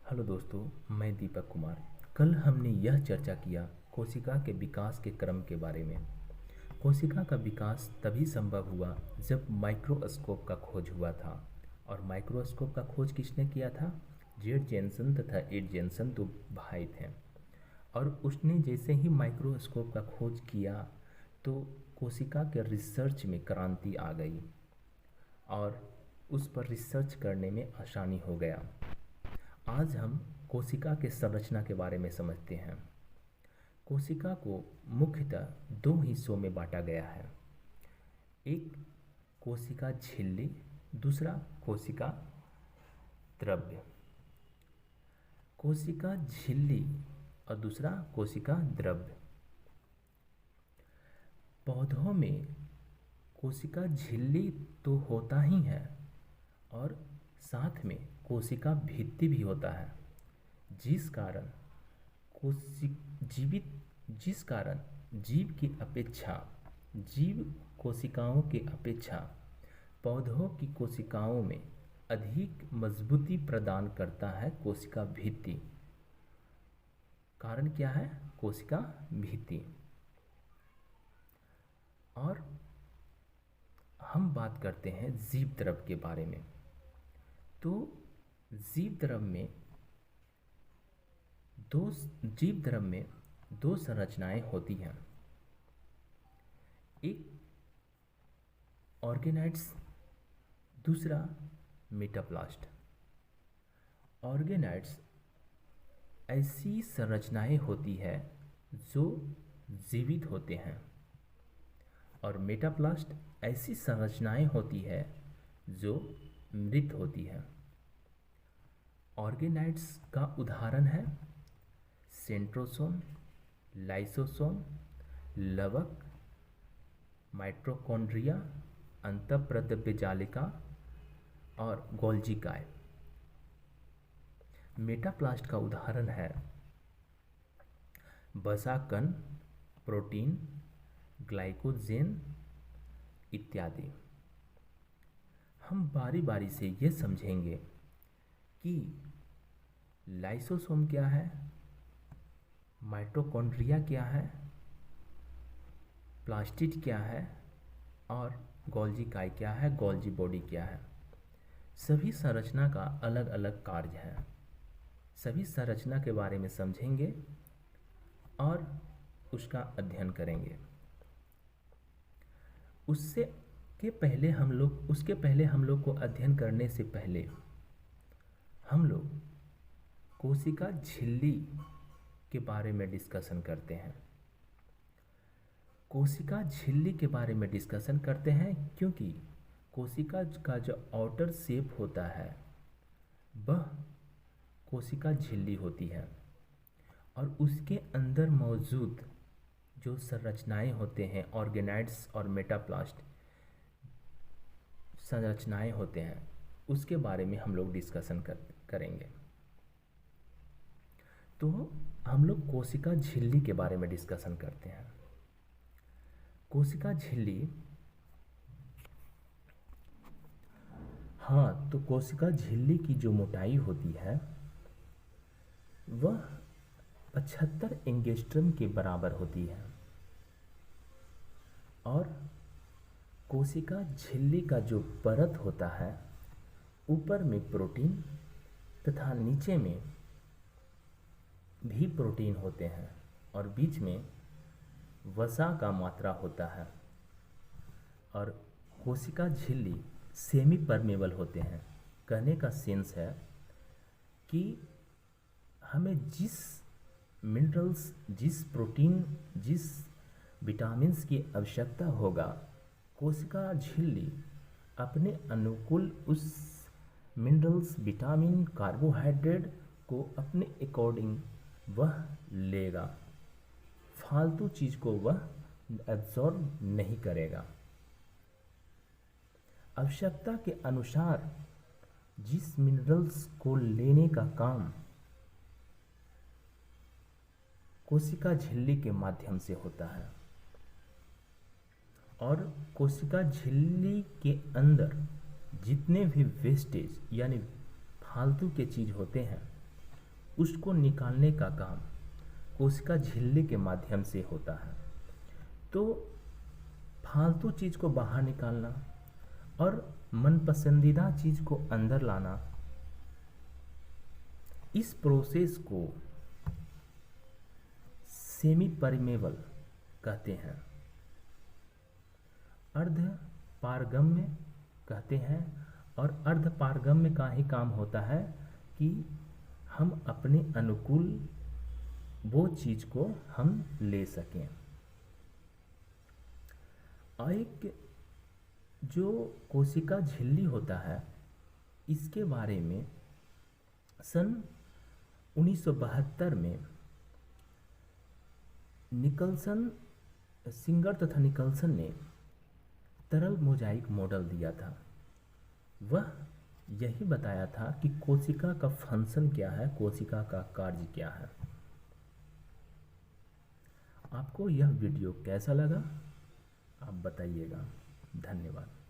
Hello दोस्तों, मैं दीपक कुमार। कल हमने यह चर्चा किया कोशिका के विकास के क्रम के बारे में। कोशिका का विकास तभी संभव हुआ जब माइक्रोस्कोप का खोज हुआ था। और माइक्रोस्कोप का खोज किसने किया था? जेड जेनसन तथा एड जेनसन दो भाई थे। और उसने जैसे ही माइक्रोस्कोप का खोज किया तो कोशिका के रिसर्च में क्रांति आ गई और उस पर रिसर्च करने में आसानी हो गया। आज हम कोशिका के संरचना के बारे में समझते हैं। कोशिका को मुख्यतः दो हिस्सों में बांटा गया है। एक कोशिका झिल्ली, दूसरा कोशिका द्रव्य। कोशिका झिल्ली और दूसरा कोशिका द्रव्य। पौधों में कोशिका झिल्ली तो होता ही है और साथ में कोशिका भित्ति भी होता है, जिस कारण जीव कोशिकाओं की अपेक्षा पौधों की कोशिकाओं में अधिक मजबूती प्रदान करता है कोशिका भित्ति। कारण क्या है? कोशिका भित्ति। और हम बात करते हैं जीव द्रव्य के बारे में। तो जीव द्रव्य में दो संरचनाएं होती हैं। एक ऑर्गेनाइड्स, दूसरा मेटाप्लास्ट। ऑर्गेनाइड्स ऐसी संरचनाएं होती है जो जीवित होते हैं और मेटाप्लास्ट ऐसी संरचनाएं होती है जो मृत होती है। ऑर्गेनाइड्स का उदाहरण है सेंट्रोसोम, लाइसोसोम, लवक, माइटोकॉन्ड्रिया, अंतःप्रद्रव्य जालिका और गोल्जी काय। मेटाप्लास्ट का उदाहरण है वसा कण, प्रोटीन, ग्लाइकोजेन इत्यादि। हम बारी बारी से ये समझेंगे कि लाइसोसोम क्या है, माइटोकॉन्ड्रिया क्या है, प्लास्टिड क्या है और गोल्जी काय क्या है, गोल्जी बॉडी क्या है। सभी संरचना का अलग अलग कार्य है। सभी संरचना के बारे में समझेंगे और उसका अध्ययन करेंगे। उसके पहले हम लोग को अध्ययन करने से पहले हम लोग कोशिका झिल्ली के बारे में डिस्कशन करते हैं। कोशिका झिल्ली के बारे में डिस्कशन करते हैं क्योंकि कोशिका का जो आउटर शेप होता है वह कोशिका झिल्ली होती है और उसके अंदर मौजूद जो संरचनाएं होते हैं, ऑर्गेनाइड्स और मेटाप्लास्ट संरचनाएं होते हैं, उसके बारे में हम लोग डिस्कशन करेंगे। तो हम लोग कोशिका झिल्ली के बारे में डिस्कशन करते हैं। कोशिका झिल्ली, तो कोशिका झिल्ली की जो मोटाई होती है वह 75 एंगस्ट्रम के बराबर होती है और कोशिका झिल्ली का जो परत होता है, ऊपर में प्रोटीन तथा नीचे में भी प्रोटीन होते हैं और बीच में वसा का मात्रा होता है। और कोशिका झिल्ली सेमी परमेबल होते हैं। कहने का सेंस है कि हमें जिस मिनरल्स, जिस प्रोटीन, जिस विटामिन्स की आवश्यकता होगा, कोशिका झिल्ली अपने अनुकूल उस मिनरल्स, विटामिन, कार्बोहाइड्रेट को अपने अकॉर्डिंग वह लेगा। फालतू चीज़ को वह एब्जॉर्ब नहीं करेगा। आवश्यकता के अनुसार जिस मिनरल्स को लेने का काम कोशिका झिल्ली के माध्यम से होता है। और कोशिका झिल्ली के अंदर जितने भी वेस्टेज यानी फालतू के चीज़ होते हैं उसको निकालने का काम कोशिका झिल्ली के माध्यम से होता है। तो फालतू चीज़ को बाहर निकालना और मन पसंदीदा चीज़ को अंदर लाना, इस प्रोसेस को सेमी परमेबल कहते हैं, अर्ध पारगम्य कहते हैं। और अर्ध पारगम्य का ही काम होता है कि हम अपने अनुकूल वो चीज़ को हम ले सकें। एक जो कोशिका झिल्ली होता है, इसके बारे में सन 1972 में निकलसन, सिंगर तथा निकलसन ने तरल मोजाइक मॉडल दिया था। वह यही बताया था कि कोशिका का फंक्शन क्या है, कोशिका का कार्य क्या है। आपको यह वीडियो कैसा लगा आप बताइएगा। धन्यवाद।